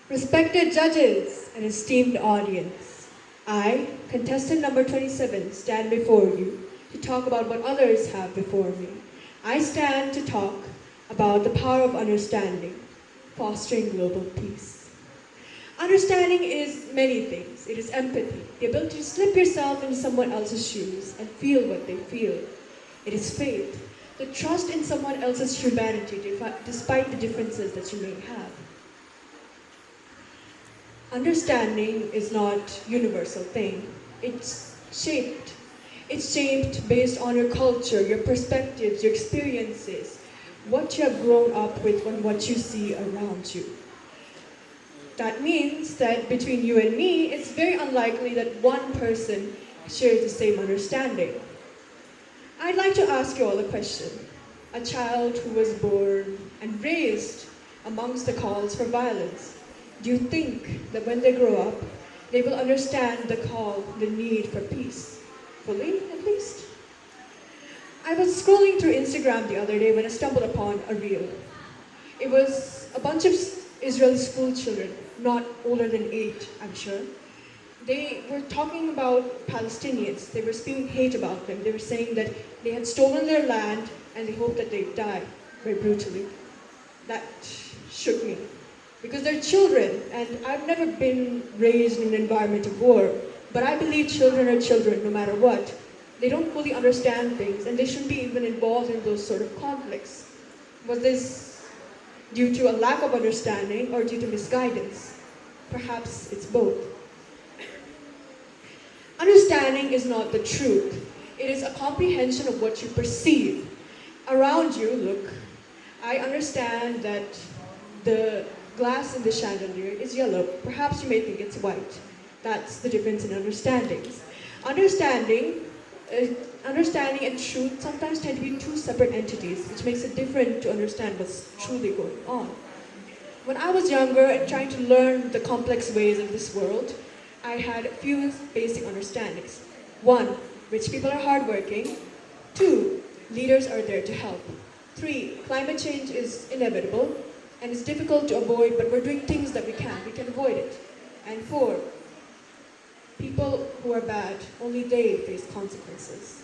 Respected judges and esteemed audience, I, contestant number 27, stand before you to talk about what others have before me. I stand to talk about the power of understanding, fostering global peace. Understanding is many things. It is empathy, the ability to slip yourself into someone else's shoes and feel what they feel. It is faith, the trust in someone else's humanity despite the differences that you may have. Understanding is not a universal thing. It's shaped. It's shaped based on your culture, your perspectives, your experiences, what you have grown up with and what you see around you. That means that between you and me, it's very unlikely that one person shares the same understanding. I'd like to ask you all a question. A child who was born and raised amongst the calls for violence, do you think that when they grow up, they will understand the call, the need for peace? Fully, at least? I was scrolling through Instagram the other day when I stumbled upon a reel. It was a bunch of Israeli school children, not older than 8, I'm sure. They were talking about Palestinians. They were spewing hate about them. They were saying that they had stolen their land and they hoped that they'd die very brutally. That shook me. Because they're children, and I've never been raised in an environment of war, but I believe children are children no matter what. They don't fully understand things, and they shouldn't be even involved in those sort of conflicts. Was this due to a lack of understanding or due to misguidance? Perhaps it's both. Understanding is not the truth. It is a comprehension of what you perceive. Around you, look, I understand that the glass in the chandelier is yellow. Perhaps you may think it's white. That's the difference in understandings. Understanding and truth sometimes tend to be two separate entities, which makes it different to understand what's truly going on. When I was younger and trying to learn the complex ways of this world, I had a few basic understandings. 1, rich people are hardworking. 2, leaders are there to help. 3, climate change is inevitable and it's difficult to avoid, but we're doing things that we can avoid it. And 4, people who are bad, only they face consequences.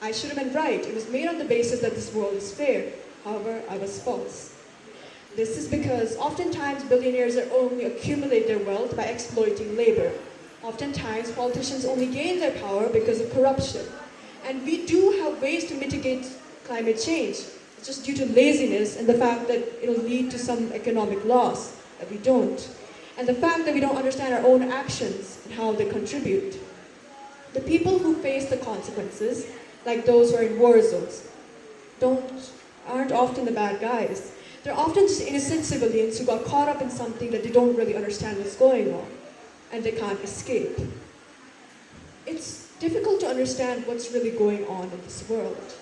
I should have been right. It was made on the basis that this world is fair. However, I was false. This is because oftentimes billionaires only accumulate their wealth by exploiting labor. Oftentimes politicians only gain their power because of corruption. And we do have ways to mitigate climate change. It's just due to laziness and the fact that it'll lead to some economic loss that we don't. And the fact that we don't understand our own actions and how they contribute. The people who face the consequences, like those who are in war zones, aren't often the bad guys. They're often just innocent civilians who got caught up in something that they don't really understand what's going on, and they can't escape. It's difficult to understand what's really going on in this world.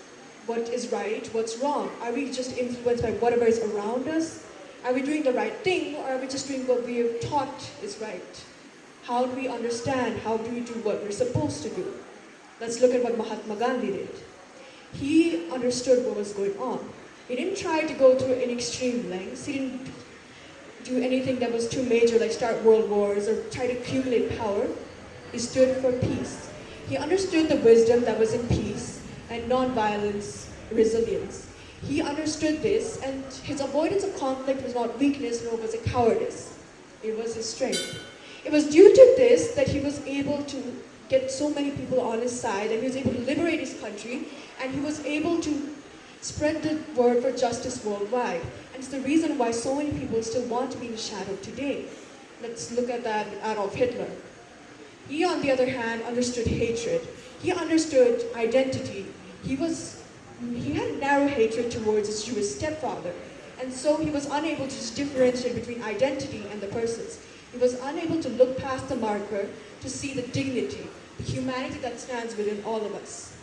What is right, what's wrong? Are we just influenced by whatever is around us? Are we doing the right thing, or are we just doing what we have taught is right? How do we understand? How do we do what we're supposed to do? Let's look at what Mahatma Gandhi did. He understood what was going on. He didn't try to go through any extreme lengths. He didn't do anything that was too major, like start world wars or try to accumulate power. He stood for peace. He understood the wisdom that was in peace and non-violence, resilience. He understood this, and his avoidance of conflict was not weakness, nor was it cowardice. It was his strength. It was due to this that he was able to get so many people on his side, and he was able to liberate his country, and he was able to spread the word for justice worldwide. And it's the reason why so many people still want to be in the shadow today. Let's look at that with Adolf Hitler. He, on the other hand, understood hatred. He understood identity. He had a narrow hatred towards his Jewish stepfather. And so he was unable to just differentiate between identity and the persons. He was unable to look past the marker to see the dignity, the humanity that stands within all of us.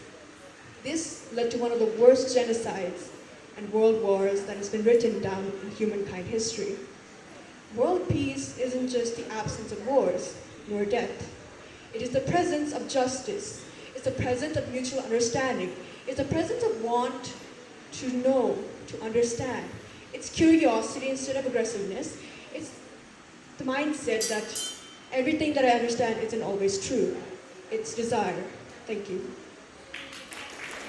This led to one of the worst genocides and world wars that has been written down in humankind history. World peace isn't just the absence of wars, nor death. It is the presence of justice. It's the presence of mutual understanding. It's the presence of want to know, to understand. It's curiosity instead of aggressiveness. It's the mindset that everything that I understand isn't always true. It's desire. Thank you.